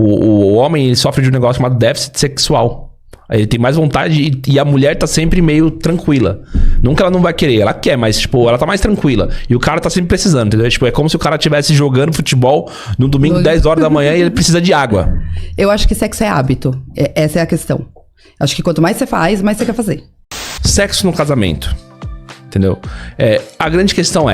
O homem, ele sofre de um negócio chamado déficit sexual. Ele tem mais vontade e a mulher tá sempre meio tranquila. Nunca ela não vai querer, ela quer, mas tipo, ela tá mais tranquila. E o cara tá sempre precisando, entendeu? Tipo, é como se o cara estivesse jogando futebol no domingo, 10 horas da manhã, e ele precisa de água. Eu acho que sexo é hábito. Essa é a questão. Acho que quanto mais você faz, mais você quer fazer. Sexo no casamento. Entendeu? A grande questão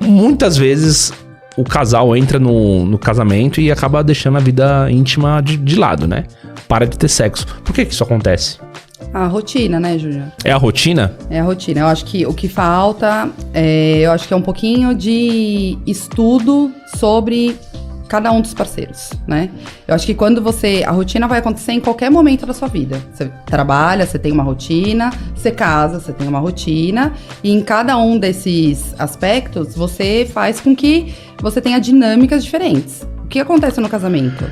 muitas vezes o casal entra no casamento e acaba deixando a vida íntima de lado, né? Para de ter sexo. Por que isso acontece? A rotina, né, Júnior? É a rotina? É a rotina. Eu acho que o que falta, eu acho que é um pouquinho de estudo sobre cada um dos parceiros, né? Eu acho que quando a rotina vai acontecer em qualquer momento da sua vida. Você trabalha, você tem uma rotina, você casa, você tem uma rotina, e em cada um desses aspectos, você faz com que você tenha dinâmicas diferentes. O que acontece no casamento?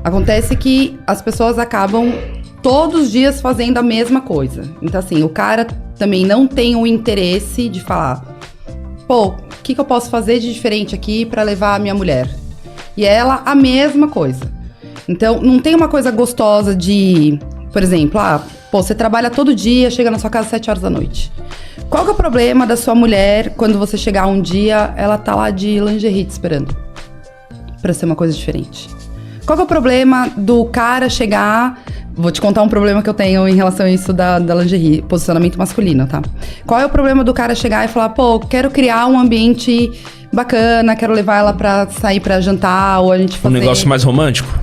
Acontece que as pessoas acabam todos os dias fazendo a mesma coisa. Então, assim, o cara também não tem o interesse de falar, pô, o que eu posso fazer de diferente aqui pra levar a minha mulher? E ela, a mesma coisa. Então, não tem uma coisa gostosa de, por exemplo, você trabalha todo dia, chega na sua casa às 7 horas da noite. Qual que é o problema da sua mulher quando você chegar um dia, ela tá lá de lingerie te esperando? Pra ser uma coisa diferente. Qual que é o problema do cara chegar... Vou te contar um problema que eu tenho em relação a isso da lingerie, posicionamento masculino, tá? Qual é o problema do cara chegar e falar, pô, quero criar um ambiente bacana, quero levar ela pra sair pra jantar, ou a gente fazer... Um negócio mais romântico?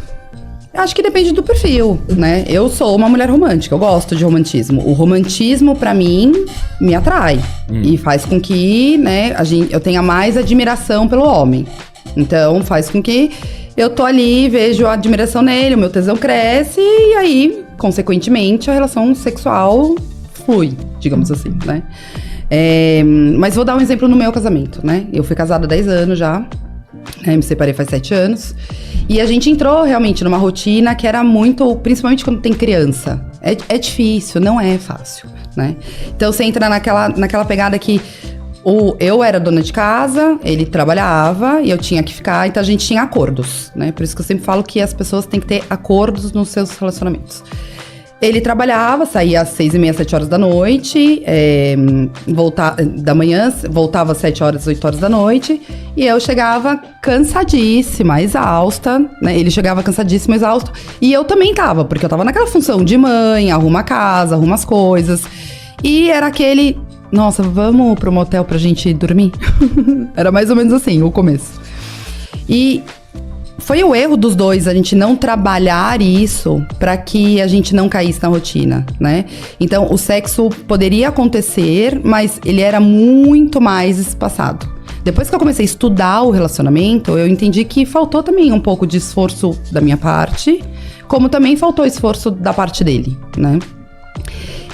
Eu acho que depende do perfil, né? Eu sou uma mulher romântica, eu gosto de romantismo. O romantismo, pra mim, me atrai. E faz com que, né, eu tenha mais admiração pelo homem. Então, faz com que eu tô ali, vejo a admiração nele, o meu tesão cresce, e aí, consequentemente, a relação sexual flui, digamos assim, né? Mas vou dar um exemplo no meu casamento, né? Eu fui casada há 10 anos já, né? Me separei faz 7 anos. E a gente entrou realmente numa rotina que era muito, principalmente quando tem criança. É difícil, não é fácil, né? Então você entra naquela pegada que eu era dona de casa, ele trabalhava e eu tinha que ficar, então a gente tinha acordos, né? Por isso que eu sempre falo que as pessoas têm que ter acordos nos seus relacionamentos. Ele trabalhava, saía às 6h30, 7 horas da noite, da manhã, voltava às 7 horas, 8 horas da noite, e eu chegava cansadíssima, exausta, né? Ele chegava cansadíssimo, exausto, e eu também tava, porque eu tava naquela função de mãe, arruma a casa, arruma as coisas, e era aquele, nossa, vamos pro motel pra gente dormir? Era mais ou menos assim, o começo. E foi o erro dos dois, a gente não trabalhar isso pra que a gente não caísse na rotina, né? Então, o sexo poderia acontecer, mas ele era muito mais espaçado. Depois que eu comecei a estudar o relacionamento, eu entendi que faltou também um pouco de esforço da minha parte, como também faltou esforço da parte dele, né?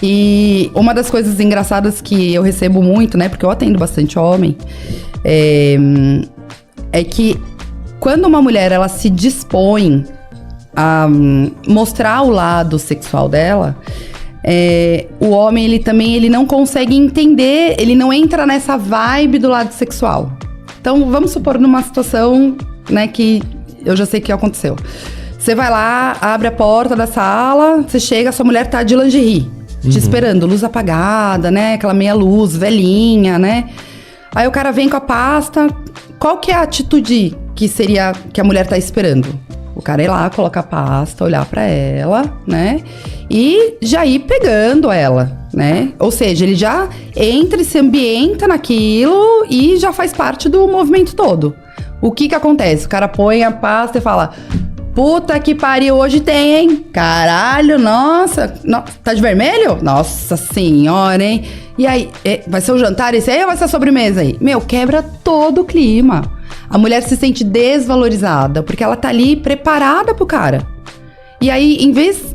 E uma das coisas engraçadas que eu recebo muito, né? Porque eu atendo bastante homem, é que quando uma mulher, ela se dispõe a mostrar o lado sexual dela, o homem, ele não consegue entender, ele não entra nessa vibe do lado sexual. Então, vamos supor numa situação, né, que eu já sei que aconteceu. Você vai lá, abre a porta da sala, você chega, a sua mulher tá de lingerie, te esperando, luz apagada, né, aquela meia luz, velhinha, né. Aí o cara vem com a pasta, qual que é a atitude que a mulher tá esperando? O cara ir lá, colocar a pasta, olhar pra ela, né? E já ir pegando ela, né? Ou seja, ele já entra e se ambienta naquilo e já faz parte do movimento todo. O que acontece? O cara põe a pasta e fala, puta que pariu, hoje tem, hein? Caralho, nossa, tá de vermelho? Nossa senhora, hein? E aí, vai ser o jantar esse aí ou vai ser a sobremesa aí? Meu, quebra todo o clima. A mulher se sente desvalorizada, porque ela tá ali preparada pro cara. E aí,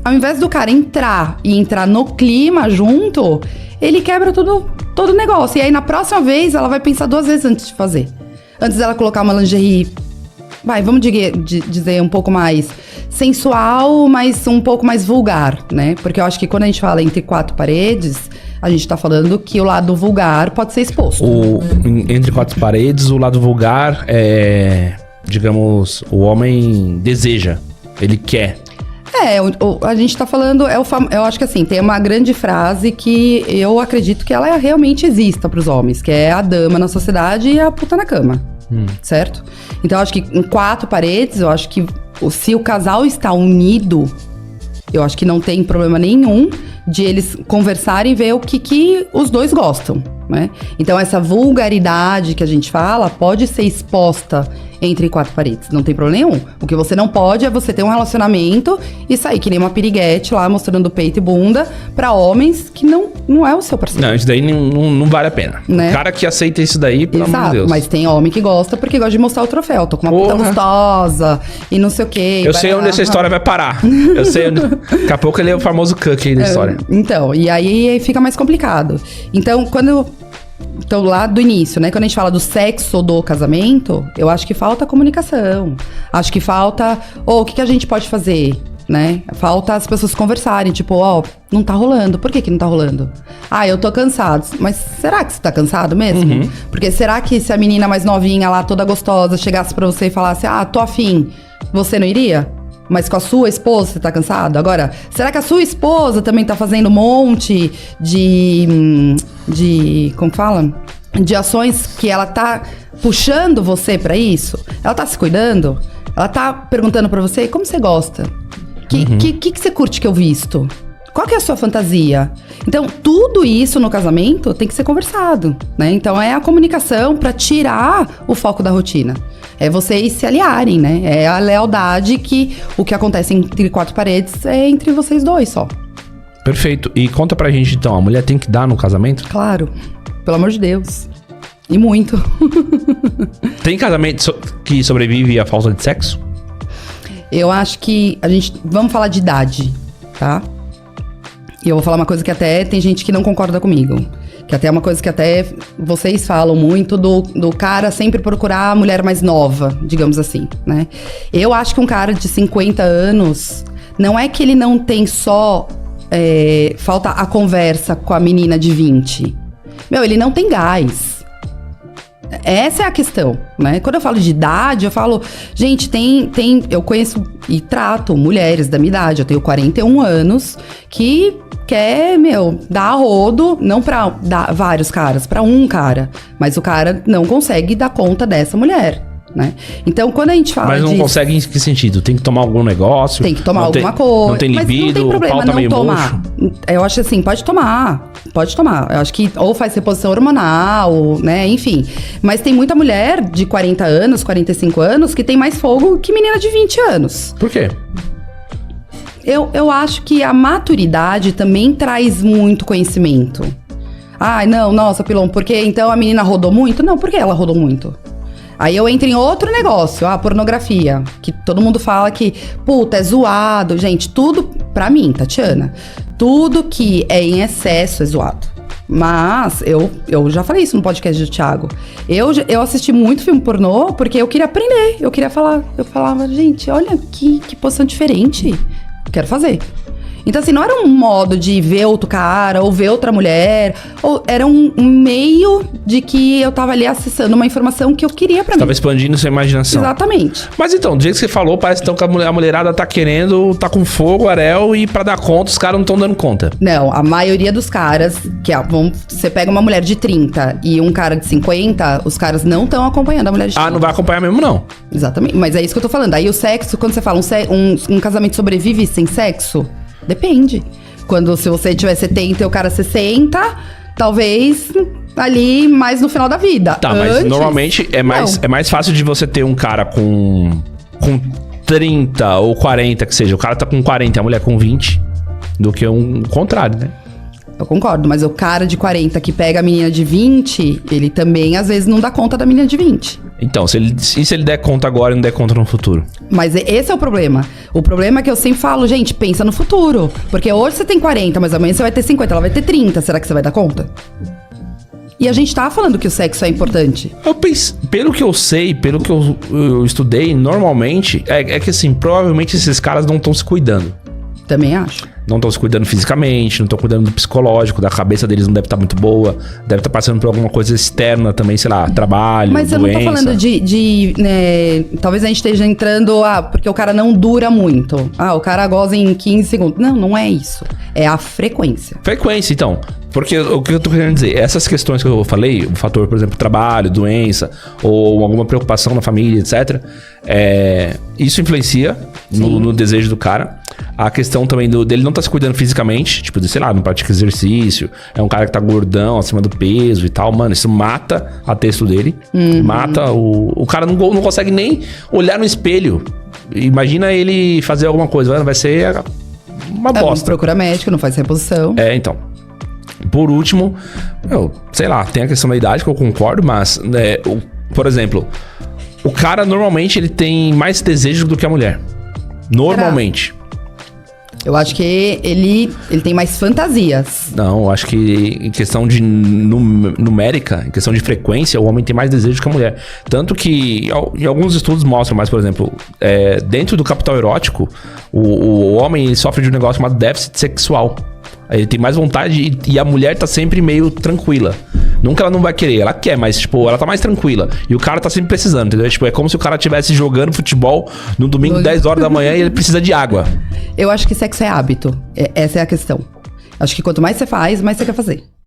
ao invés do cara entrar no clima junto, ele quebra todo o negócio. E aí, na próxima vez, ela vai pensar 2 vezes antes de fazer. Antes dela colocar uma lingerie, vamos dizer um pouco mais sensual, mas um pouco mais vulgar, né? Porque eu acho que quando a gente fala entre 4 paredes, a gente tá falando que o lado vulgar pode ser exposto. Entre 4 paredes, o lado vulgar digamos, o homem deseja, ele quer. A gente tá falando, eu acho que assim, tem uma grande frase que eu acredito que ela realmente exista pros homens, que é a dama na sociedade e a puta na cama, certo? Então eu acho que em 4 paredes, eu acho que se o casal está unido, eu acho que não tem problema nenhum de eles conversarem e ver o que os dois gostam, né? Então essa vulgaridade que a gente fala pode ser exposta entre 4 paredes, não tem problema nenhum. O que você não pode é você ter um relacionamento e sair que nem uma piriguete lá mostrando peito e bunda pra homens que não é o seu parceiro. Não, isso daí não vale a pena. Né? O cara que aceita isso daí, pelo amor de Deus. Mas tem homem que gosta porque gosta de mostrar o troféu. Tô com uma puta gostosa e não sei o quê. Eu sei onde essa história vai parar. Eu sei onde... Daqui a pouco ele é o famoso cuck aí da história. Então, e aí fica mais complicado. Então, Então, lá do início, né? Quando a gente fala do sexo do casamento, eu acho que falta comunicação. Acho que falta... o que a gente pode fazer, né? Falta as pessoas conversarem. Tipo, não tá rolando. Por que não tá rolando? Eu tô cansado. Mas será que você tá cansado mesmo? Porque será que se a menina mais novinha lá, toda gostosa, chegasse pra você e falasse, tô afim, você não iria? Mas com a sua esposa você tá cansado? Agora, será que a sua esposa também tá fazendo um monte de como fala? De ações que ela tá puxando você pra isso? Ela tá se cuidando? Ela tá perguntando pra você, como você gosta? Que você curte que eu visto? Qual que é a sua fantasia? Então, tudo isso no casamento tem que ser conversado, né? Então, é a comunicação pra tirar o foco da rotina. É vocês se aliarem, né? É a lealdade que o que acontece entre 4 paredes é entre vocês dois só. Perfeito. E conta pra gente, então, a mulher tem que dar no casamento? Claro. Pelo amor de Deus. E muito. Tem casamento que sobrevive à falta de sexo? Eu acho que vamos falar de idade, tá? E eu vou falar uma coisa que até tem gente que não concorda comigo. Que até é uma coisa que até vocês falam muito do cara sempre procurar a mulher mais nova, digamos assim, né? Eu acho que um cara de 50 anos, não é que ele não tem só... falta a conversa com a menina de 20. Ele não tem gás. Essa é a questão, né? Quando eu falo de idade, eu falo... Gente, eu conheço e trato mulheres da minha idade. Eu tenho 41 anos que quer, dar rodo, não pra dar vários caras, pra um cara. Mas o cara não consegue dar conta dessa mulher, né? Então, quando a gente fala Mas não consegue em que sentido? Tem que tomar algum negócio? Tem que tomar alguma coisa. Não tem libido, o pau tá meio murcho? Eu acho assim, pode tomar. Eu acho que ou faz reposição hormonal, né? Enfim. Mas tem muita mulher de 40 anos, 45 anos, que tem mais fogo que menina de 20 anos. Por quê? Eu acho que a maturidade também traz muito conhecimento. Nossa, Pilon, porque então a menina rodou muito? Não, por que ela rodou muito? Aí eu entro em outro negócio, a pornografia, que todo mundo fala que, é zoado. Gente, tudo, pra mim, Tatiana, tudo que é em excesso é zoado. Mas eu já falei isso no podcast do Thiago. Eu assisti muito filme pornô porque eu queria aprender, eu queria falar. Eu falava, gente, olha que posição diferente. Quero fazer. Então, assim, não era um modo de ver outro cara ou ver outra mulher. Ou era um meio de que eu tava ali acessando uma informação que eu queria pra mim. Tava expandindo sua imaginação. Exatamente. Mas então, do jeito que você falou, parece então que a mulherada tá querendo, tá com fogo, Arel, e pra dar conta, os caras não estão dando conta. Não, a maioria dos caras, você pega uma mulher de 30 e um cara de 50, os caras não estão acompanhando a mulher de 30. Não vai acompanhar mesmo, não. Exatamente, mas é isso que eu tô falando. Aí o sexo, quando você fala um casamento sobrevive sem sexo... Depende. Se você tiver 70 e o cara 60, talvez ali mais no final da vida. Tá, mas normalmente é mais fácil de você ter um cara com 30 ou 40, que seja. O cara tá com 40 e a mulher com 20, do que um contrário, né? Eu concordo, mas o cara de 40 que pega a menina de 20, ele também às vezes não dá conta da menina de 20. Então, se ele der conta agora e não der conta no futuro? Mas esse é o problema. O problema é que eu sempre falo, gente, pensa no futuro. Porque hoje você tem 40, mas amanhã você vai ter 50, ela vai ter 30. Será que você vai dar conta? E a gente tá falando que o sexo é importante. Pelo que eu sei, pelo que eu estudei, normalmente, é que assim, provavelmente esses caras não estão se cuidando. Também acho. não estão se cuidando fisicamente, não estão cuidando do psicológico, da cabeça deles não deve estar muito boa, deve estar passando por alguma coisa externa também, sei lá, trabalho, Mas doença. eu não tô falando né, talvez a gente esteja entrando, porque o cara não dura muito. O cara goza em 15 segundos. Não é isso. É a frequência. Frequência, então. Porque o que eu tô querendo dizer, essas questões que eu falei, o fator, por exemplo, trabalho, doença, ou alguma preocupação na família, etc., isso influencia no desejo do cara. A questão também dele não tá se cuidando fisicamente, tipo, sei lá, não pratica exercício, é um cara que tá gordão, acima do peso e tal, mano, isso mata a texto dele, mata o cara não consegue nem olhar no espelho. Imagina ele fazer alguma coisa, vai ser uma bosta. Procura médico, não faz reposição. Então. Por último, sei lá, tem a questão da idade que eu concordo, mas, por exemplo, o cara normalmente ele tem mais desejo do que a mulher. Normalmente. Eu acho que ele tem mais fantasias. Não, eu acho que em questão de numérica, em questão de frequência, o homem tem mais desejo que a mulher. Tanto que em alguns estudos mostram, mas, por exemplo, dentro do capital erótico, o homem ele sofre de um negócio chamado déficit sexual. Ele tem mais vontade e a mulher tá sempre meio tranquila. Nunca ela não vai querer, ela quer, mas, tipo, ela tá mais tranquila. E o cara tá sempre precisando, entendeu? Tipo, é como se o cara estivesse jogando futebol no domingo, 10 horas da manhã, e ele precisa de água. Eu acho que sexo é hábito. Essa é a questão. Acho que quanto mais você faz, mais você quer fazer.